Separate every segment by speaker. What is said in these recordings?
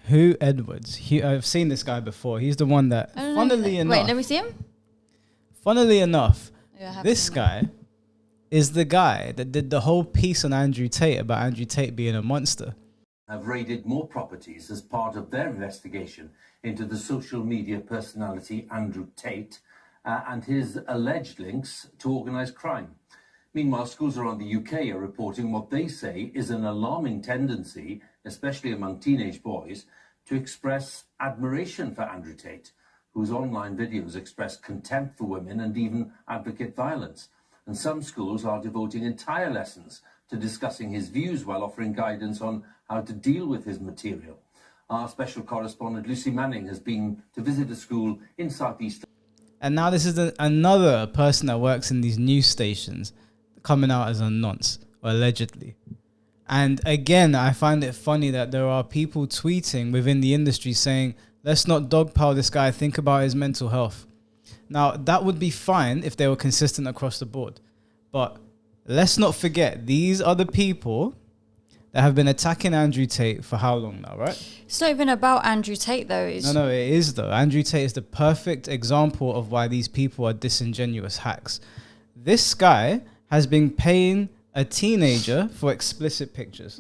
Speaker 1: Who Edwards? I've seen this guy before. He's the one that, funnily enough...
Speaker 2: Wait, let me see him.
Speaker 1: Funnily enough,
Speaker 2: Yeah,
Speaker 1: this guy is the guy that did the whole piece on Andrew Tate about Andrew Tate being a monster.
Speaker 3: Have raided more properties as part of their investigation into the social media personality Andrew Tate and his alleged links to organised crime. Meanwhile, schools around the UK are reporting what they say is an alarming tendency, especially among teenage boys, to express admiration for Andrew Tate, whose online videos express contempt for women and even advocate violence. And some schools are devoting entire lessons to discussing his views while offering guidance on how to deal with his material. Our special correspondent Lucy Manning has been to visit a school in Southeast.
Speaker 1: And now this is another person that works in these news stations coming out as a nonce, or allegedly. And again, I find it funny that there are people tweeting within the industry saying, let's not dogpile this guy, think about his mental health. Now, that would be fine if they were consistent across the board. But let's not forget, these are the people that have been attacking Andrew Tate for how long now, right?
Speaker 2: It's not even about Andrew Tate, though.
Speaker 1: No, it is, though. Andrew Tate is the perfect example of why these people are disingenuous hacks. This guy has been paying a teenager for explicit pictures.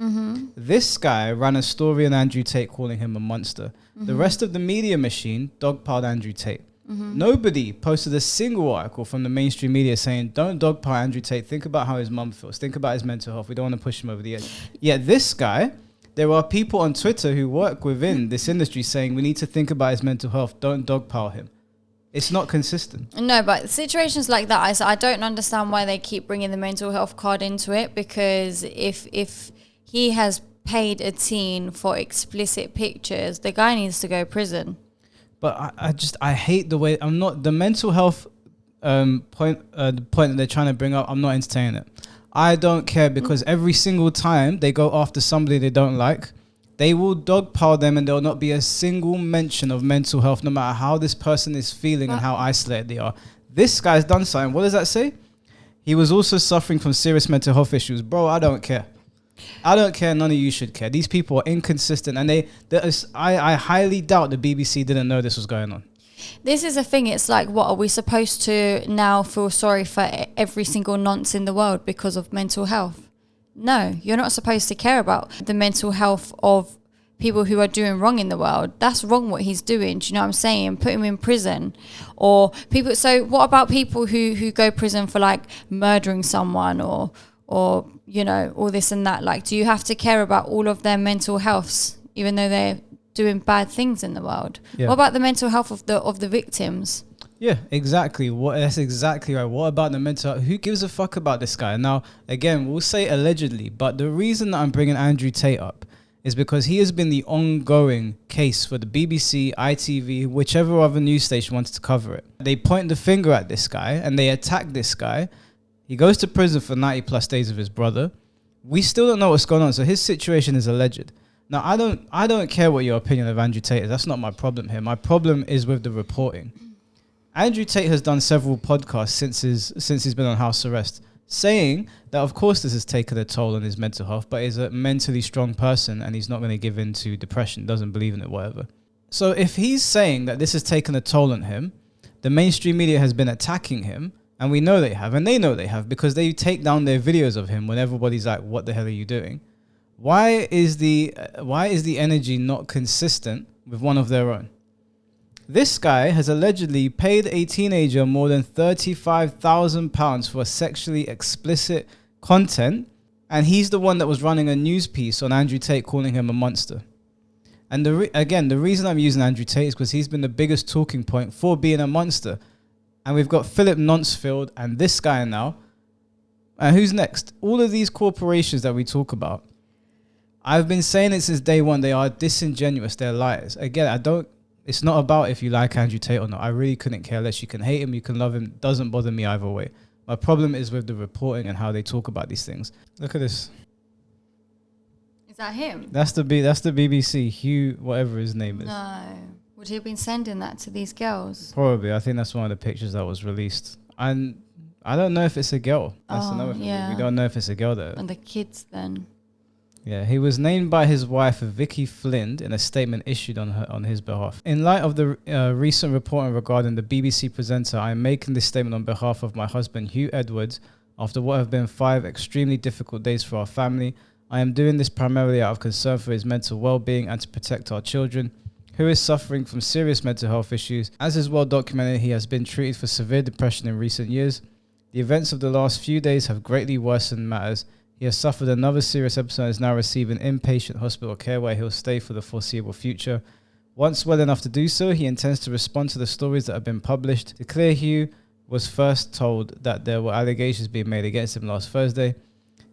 Speaker 1: This guy ran a story on Andrew Tate calling him a monster. The rest of the media machine dogpiled Andrew Tate. Nobody posted a single article from the mainstream media saying, don't dogpile Andrew Tate, think about how his mum feels, think about his mental health, we don't want to push him over the edge. Yet this guy, there are people on Twitter who work within this industry saying we need to think about his mental health, don't dogpile him. It's not consistent.
Speaker 2: No, but situations like that, I don't understand why they keep bringing the mental health card into it, because if he has paid a teen for explicit pictures, the guy needs to go to prison.
Speaker 1: But I hate the way, the mental health the point that they're trying to bring up, I'm not entertaining it. I don't care, because every single time they go after somebody they don't like, they will dogpile them and there will not be a single mention of mental health, no matter how this person is feeling and how isolated they are. This guy's done something. What does that say? He was also suffering from serious mental health issues. Bro, I don't care. I don't care. None of you should care. These people are inconsistent, and I highly doubt the BBC didn't know this was going on.
Speaker 2: This is a thing. It's like, what are we supposed to now feel sorry for every single nonce in the world because of mental health? No, you're not supposed to care about the mental health of people who are doing wrong in the world. That's wrong what he's doing. Do you know what I'm saying? Put him in prison. Or people. So what about people who go prison for like murdering someone or you know, all this and that? Like, do you have to care about all of their mental healths, even though they're doing bad things in the world? Yeah. What about the mental health of the victims?
Speaker 1: Yeah, exactly. That's exactly right. What about the mental health? Who gives a fuck about this guy? Now, again, we'll say allegedly, but the reason that I'm bringing Andrew Tate up is because he has been the ongoing case for the BBC, ITV, whichever other news station wanted to cover it. They point the finger at this guy and they attack this guy. He goes to prison for 90 plus days with his brother. We still don't know what's going on. So his situation is alleged. Now, I don't care what your opinion of Andrew Tate is. That's not my problem here. My problem is with the reporting. Andrew Tate has done several podcasts since he's been on house arrest, saying that of course this has taken a toll on his mental health, but he's a mentally strong person and he's not going to give in to depression, doesn't believe in it, whatever. So if he's saying that this has taken a toll on him, the mainstream media has been attacking him, and we know they have, and they know they have, because they take down their videos of him when everybody's like, what the hell are you doing? Why is the energy not consistent with one of their own? This guy has allegedly paid a teenager more than £35,000 for sexually explicit content, and he's the one that was running a news piece on Andrew Tate calling him a monster. And the reason I'm using Andrew Tate is because he's been the biggest talking point for being a monster. And we've got Philip Nonsfield and this guy now. And who's next? All of these corporations that we talk about, I've been saying it since day one, they are disingenuous, they're liars. Again, it's not about if you like Andrew Tate or not. I really couldn't care less. You can hate him, you can love him. Doesn't bother me either way. My problem is with the reporting and how they talk about these things. Look at this.
Speaker 2: Is that him?
Speaker 1: That's the BBC, Hugh, whatever his name is.
Speaker 2: No. Would he have been sending that to these girls?
Speaker 1: Probably. I think that's one of the pictures that was released. And I don't know if it's a girl. That's another thing.
Speaker 2: Yeah.
Speaker 1: We don't know if it's a girl there.
Speaker 2: And the kids then.
Speaker 1: Yeah, he was named by his wife Vicky Flynn in a statement issued on his behalf. In light of the recent reporting regarding the BBC presenter, I am making this statement on behalf of my husband Hugh Edwards. After what have been 5 extremely difficult days for our family, I am doing this primarily out of concern for his mental well-being and to protect our children, who is suffering from serious mental health issues. As is well documented, he has been treated for severe depression in recent years. The events of the last few days have greatly worsened matters. He has suffered another serious episode and is now receiving inpatient hospital care where he'll stay for the foreseeable future. Once well enough to do so, he intends to respond to the stories that have been published. To clear, Hugh was first told that there were allegations being made against him last Thursday.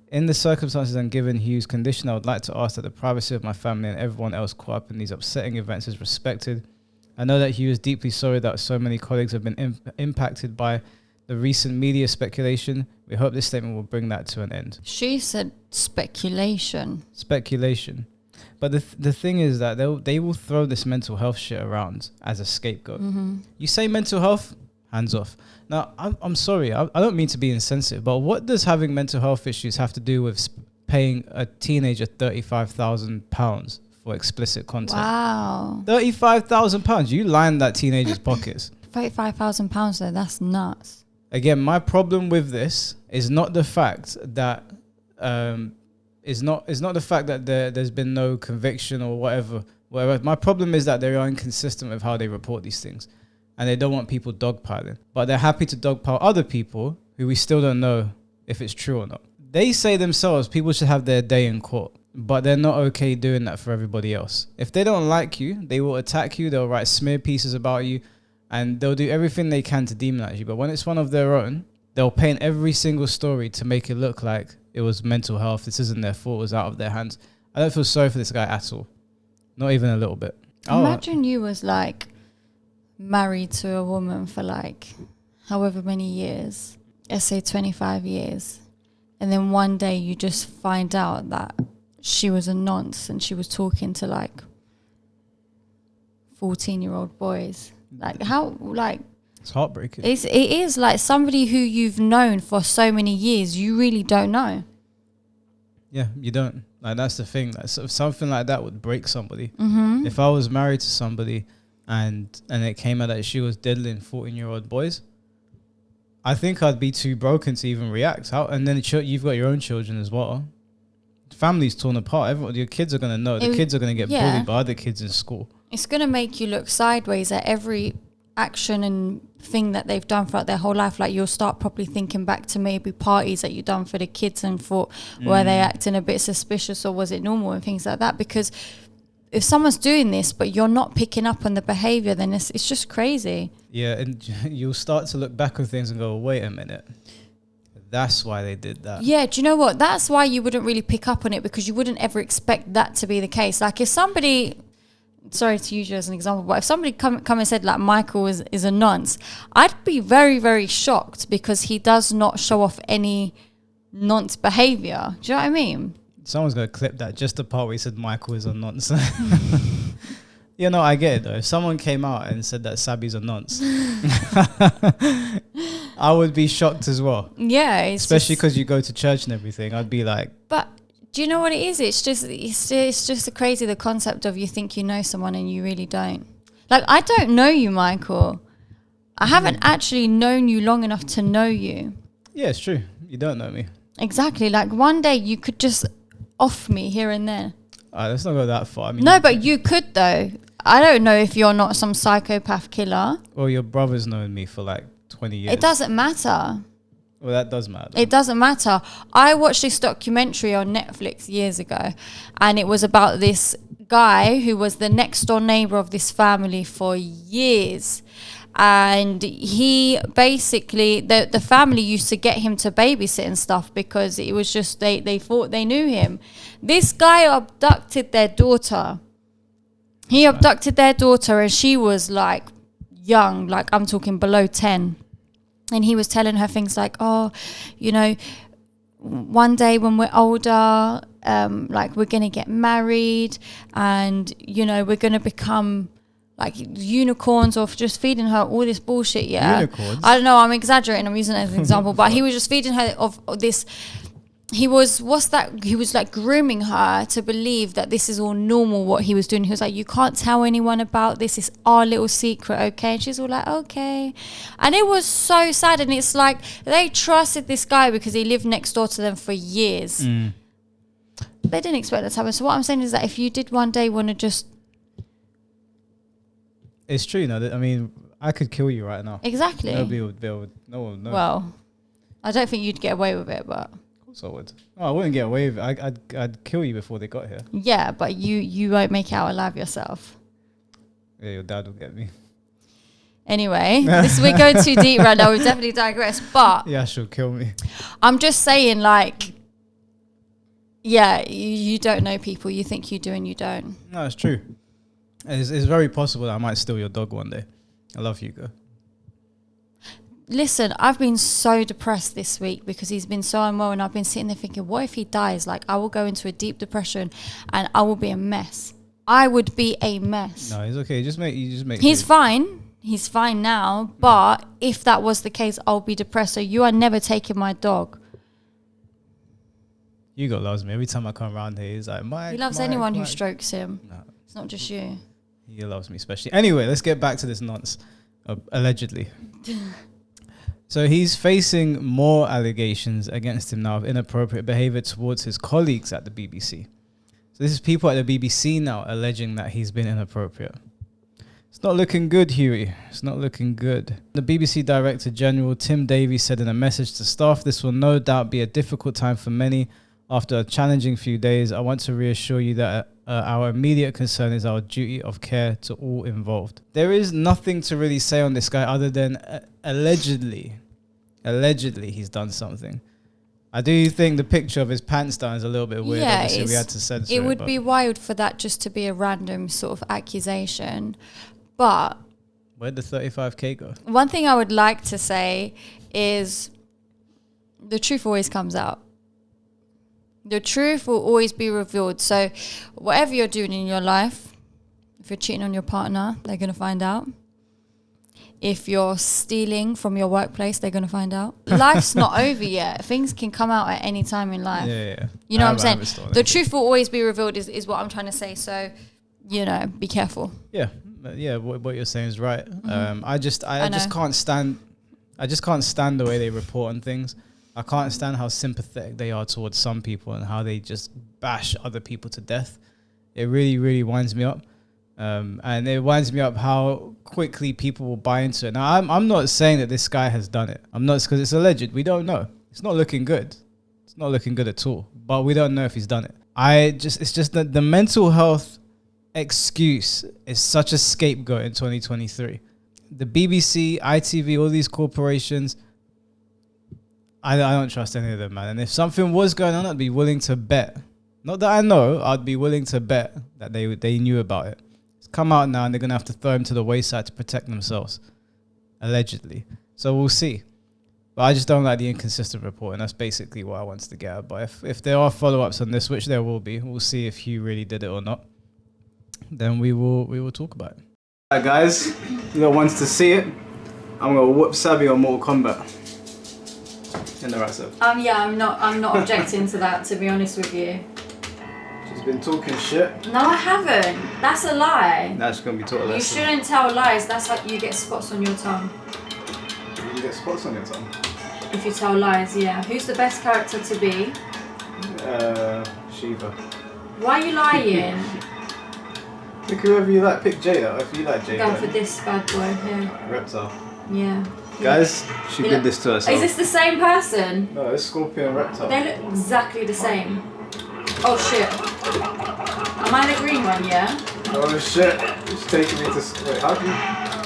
Speaker 1: In the circumstances and given Hugh's condition, I would like to ask that the privacy of my family and everyone else caught up in these upsetting events is respected. I know that Hugh is deeply sorry that so many colleagues have been impacted by the recent media speculation. We hope this statement will bring that to an end.
Speaker 2: She said speculation.
Speaker 1: Speculation. But the thing is that they will throw this mental health shit around as a scapegoat.
Speaker 2: Mm-hmm.
Speaker 1: You say mental health, hands off. Now, I'm sorry, I don't mean to be insensitive, but what does having mental health issues have to do with paying a teenager £35,000 for explicit content?
Speaker 2: Wow.
Speaker 1: £35,000. You line that teenager's pockets.
Speaker 2: £35,000 though, that's nuts.
Speaker 1: Again, my problem with this is not the fact that is not the fact that there's been no conviction or whatever. My problem is that they are inconsistent with how they report these things, and they don't want people dogpiling. But they're happy to dogpile other people who we still don't know if it's true or not. They say themselves people should have their day in court, but they're not okay doing that for everybody else. If they don't like you, they will attack you. They'll write smear pieces about you. And they'll do everything they can to demonize you. But when it's one of their own, they'll paint every single story to make it look like it was mental health. This isn't their fault. It was out of their hands. I don't feel sorry for this guy at all. Not even a little bit.
Speaker 2: Imagine you was like married to a woman for like however many years. Let's say 25 years. And then one day you just find out that she was a nonce and she was talking to like 14-year-old boys. Like how, like
Speaker 1: it's heartbreaking.
Speaker 2: It is like somebody who you've known for so many years, you really don't know.
Speaker 1: Yeah, you don't. Like that's the thing. Like something like that would break somebody.
Speaker 2: Mm-hmm.
Speaker 1: If I was married to somebody and it came out that she was diddling 14-year-old boys, I think I'd be too broken to even react. And then you've got your own children as well. Family's torn apart. Your kids are gonna know. The kids are gonna get bullied by other kids in school. It's
Speaker 2: going to make you look sideways at every action and thing that they've done throughout their whole life. Like you'll start probably thinking back to maybe parties that you've done for the kids and thought, were they acting a bit suspicious or was it normal and things like that? Because if someone's doing this but you're not picking up on the behavior, then it's just crazy.
Speaker 1: Yeah, and you'll start to look back on things and go, wait a minute. That's why they did that.
Speaker 2: Yeah, do you know what? That's why you wouldn't really pick up on it, because you wouldn't ever expect that to be the case. Like if somebody... Sorry to use you as an example, but if somebody come and said like Michael is a nonce, I'd be very, very shocked because he does not show off any nonce behavior. Do you know what I mean?
Speaker 1: Someone's going to clip that, just the part where he said Michael is a nonce. You know, I get it though. If someone came out and said that Sabi's a nonce, I would be shocked as well.
Speaker 2: Yeah.
Speaker 1: Especially because you go to church and everything. I'd be like...
Speaker 2: But... Do you know what it is? It's just crazy, the concept of you think you know someone and you really don't. Like, I don't know you, Michael. I haven't actually known you long enough to know you.
Speaker 1: Yeah, it's true. You don't know me.
Speaker 2: Exactly. Like, one day you could just off me here and there.
Speaker 1: Let's not go that far. I mean,
Speaker 2: no, but you could, though. I don't know if you're not some psychopath killer.
Speaker 1: Well, your brother's known me for like 20 years.
Speaker 2: It doesn't matter.
Speaker 1: Well, that does matter.
Speaker 2: It doesn't matter. I watched this documentary on Netflix years ago, and it was about this guy who was the next door neighbor of this family for years. And he basically, the family used to get him to babysit and stuff because it was just, they thought they knew him. This guy abducted their daughter. He abducted their daughter, and she was like young, like I'm talking below 10. And he was telling her things like, oh, you know, one day when we're older, like we're going to get married and, you know, we're going to become like unicorns, or just feeding her all this bullshit. Yeah.
Speaker 1: Unicorns?
Speaker 2: I don't know. I'm exaggerating. I'm using it as an example, but he was just feeding her of this he was like grooming her to believe that this is all normal what he was doing. He was like, you can't tell anyone about this, it's our little secret, okay? And she's all like, okay. And it was so sad. And it's like they trusted this guy because he lived next door to them for years. They didn't expect that to happen. So what I'm saying is that if you did one day want to just,
Speaker 1: it's true. No, I mean, I could kill you right now.
Speaker 2: exactly.
Speaker 1: Nobody would be able. No one. No.
Speaker 2: Well, I don't think you'd get away with it, but
Speaker 1: So I would. No, I wouldn't get away with it. I'd kill you before they got here.
Speaker 2: yeah, but you won't make it out alive yourself.
Speaker 1: Yeah, your dad will get me.
Speaker 2: Anyway, we're going too deep right now. We've definitely digressed. But
Speaker 1: Yeah, she'll kill me.
Speaker 2: I'm just saying, like, yeah, you don't know people. You think you do and you don't.
Speaker 1: No, it's true. It's very possible that I might steal your dog one day. I love Hugo.
Speaker 2: Listen, I've been so depressed this week because he's been so unwell, and I've been sitting there thinking, what if he dies? Like, I will go into a deep depression and I will be a mess. I would be a mess.
Speaker 1: No, he's okay. Just make.
Speaker 2: He's fine. He's fine now. But if that was the case, I'll be depressed. So you are never taking my dog.
Speaker 1: Hugo loves me. Every time I come around here, he's like, Mike.
Speaker 2: He loves
Speaker 1: Mike,
Speaker 2: anyone who
Speaker 1: Mike.
Speaker 2: strokes him.
Speaker 1: No,
Speaker 2: It's not just you.
Speaker 1: he loves me especially. Anyway, let's get back to this nonce. Allegedly. So he's facing more allegations against him now of inappropriate behavior towards his colleagues at the BBC. So this is people at the BBC now alleging that he's been inappropriate. It's not looking good, Huey. It's not looking good. The BBC Director General Tim Davies said in a message to staff, "This will no doubt be a difficult time for many. After a challenging few days, I want to reassure you that our immediate concern is our duty of care to all involved." There is nothing to really say on this guy other than allegedly he's done something. I do think the picture of his pants down is a little bit weird.
Speaker 2: Yeah,
Speaker 1: Obviously, we had to censor it.
Speaker 2: It would be wild for that just to be a random sort of accusation. But
Speaker 1: Where'd the 35k go?
Speaker 2: one thing I would like to say is the truth always comes out. The truth will always be revealed. So whatever you're doing in your life, if you're cheating on your partner, they're going to find out. If you're stealing from your workplace, they're going to find out. Life's not over yet. Things can come out at any time in life.
Speaker 1: Yeah.
Speaker 2: You know what I'm saying? The truth will always be revealed is what I'm trying to say. So, you know, be careful.
Speaker 1: Yeah. What you're saying is right. I just can't stand the way they report on things. I can't stand how sympathetic they are towards some people and how they just bash other people to death. It really, really winds me up. And it winds me up how quickly people will buy into it. Now, I'm not saying that this guy has done it. I'm not, because it's alleged. We don't know. It's not looking good. It's not looking good at all. But we don't know if he's done it. It's just that the mental health excuse is such a scapegoat in 2023. The BBC, ITV, all these corporations, I don't trust any of them, man. And if something was going on, I'd be willing to bet. Not that I know, I'd be willing to bet that they knew about it. It's come out now and they're going to have to throw him to the wayside to protect themselves. Allegedly. So we'll see. But I just don't like the inconsistent reporting. That's basically what I wanted to get at. But if there are follow-ups on this, which there will be, we'll see if Hugh really did it or not. Then we will talk about it. Alright guys, you got wants to see it. I'm going to whoop Sabi on Mortal Kombat. In the right side.
Speaker 2: Yeah, I'm not objecting to that, to be honest with you.
Speaker 1: She's been talking shit.
Speaker 2: No, I haven't. That's a lie.
Speaker 1: Now she's going to be taught a lesson.
Speaker 2: You shouldn't tell lies. That's how you get spots on your tongue.
Speaker 1: You get spots on your tongue?
Speaker 2: If you tell lies, yeah. Who's the best character to be?
Speaker 1: Shiva.
Speaker 2: Why are you lying?
Speaker 1: Pick whoever you like. Pick Jada. If you like Jada.
Speaker 2: Go for this bad boy here.
Speaker 1: Reptile.
Speaker 2: Yeah.
Speaker 1: Guys, she did this to herself.
Speaker 2: Is this the same person?
Speaker 1: No, it's Scorpion and Reptile.
Speaker 2: They look exactly the same. Oh shit. Am I the green one, yeah?
Speaker 1: Oh shit. It's taking me to... Wait, how do you...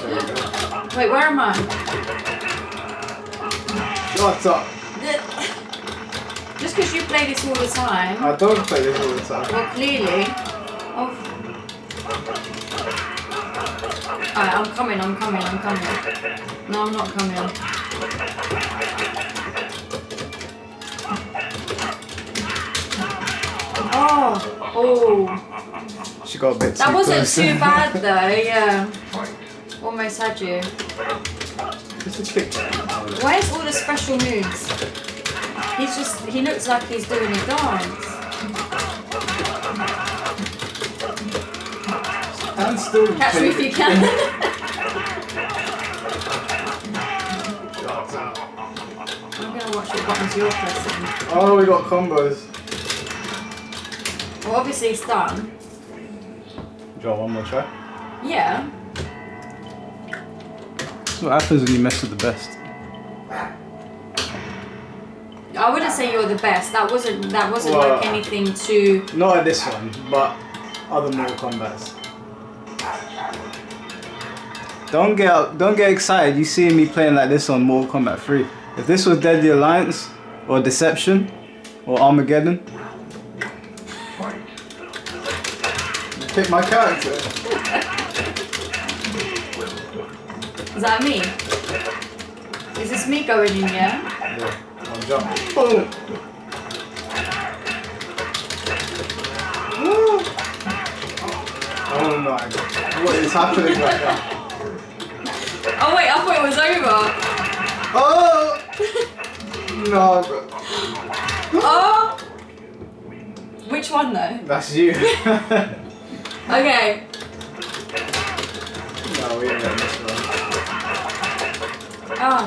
Speaker 1: There we go.
Speaker 2: Wait, where am I?
Speaker 1: Shut up.
Speaker 2: Just because you play this all the time.
Speaker 1: I don't play this all the time.
Speaker 2: Well, clearly. Oh. Alright, I'm coming. No, I'm not coming. Oh.
Speaker 1: She got a bit
Speaker 2: That
Speaker 1: too
Speaker 2: wasn't
Speaker 1: close.
Speaker 2: too bad though, yeah. Almost had you.
Speaker 1: Just a kick.
Speaker 2: Where's all the special moves? He looks like he's doing a dance.
Speaker 1: And still
Speaker 2: Catch me if you can. I'm gonna watch what buttons you're pressing.
Speaker 1: Oh, we got combos.
Speaker 2: Well, obviously it's done.
Speaker 1: Do you want one more try?
Speaker 2: Yeah.
Speaker 1: That's what happens when you mess with the best.
Speaker 2: I wouldn't say you're the best. That wasn't
Speaker 1: Well,
Speaker 2: like anything to.
Speaker 1: Not at this one, but other Mortal Kombats. Don't get excited. You see me playing like this on Mortal Kombat 3. If this was Deadly Alliance or Deception or Armageddon, pick my character.
Speaker 2: Is that me? Is this me going in? Yeah.
Speaker 1: Yeah. One jump. Boom. Woo. Oh my god. What is happening right now?
Speaker 2: Oh wait, I thought it was over.
Speaker 1: Oh! No, bro.
Speaker 2: Oh. Which one though?
Speaker 1: That's you.
Speaker 2: Okay.
Speaker 1: No, we ain't getting this one.
Speaker 2: Oh.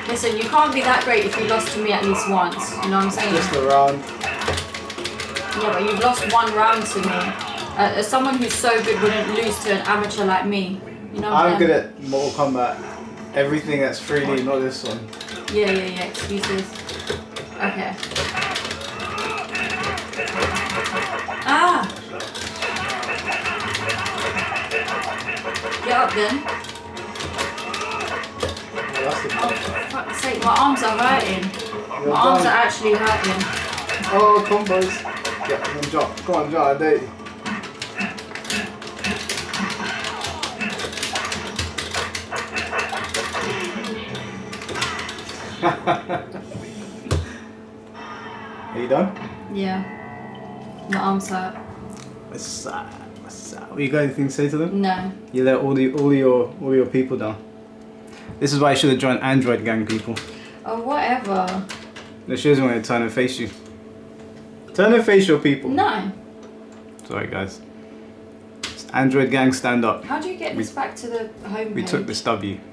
Speaker 2: Listen, you can't be that great if you lost to me at least once. You know what I'm saying?
Speaker 1: Just a round.
Speaker 2: Yeah, but you've lost one round to me. As someone who's so good wouldn't lose to an amateur like me. You know what
Speaker 1: I'm good at Mortal Kombat. Everything that's 3D, not this one.
Speaker 2: Yeah. Excuses. Okay. Ah! Get up then.
Speaker 1: Yeah, that's the
Speaker 2: Oh, for fuck's sake, my arms are hurting.
Speaker 1: You're
Speaker 2: My arms
Speaker 1: done.
Speaker 2: are actually hurting.
Speaker 1: Oh, combos. Yeah, then drop. Go on, drop. I dare you. Are you done?
Speaker 2: Yeah. My arms hurt.
Speaker 1: What's up? You got anything to say to them?
Speaker 2: No.
Speaker 1: You let all your people down. This is why you should have joined Android gang people.
Speaker 2: Oh, whatever.
Speaker 1: No, she doesn't want to turn and face you. Turn and face your people.
Speaker 2: No.
Speaker 1: Sorry guys. Android gang stand up.
Speaker 2: How do you get this back to the home
Speaker 1: We
Speaker 2: page?
Speaker 1: took this W.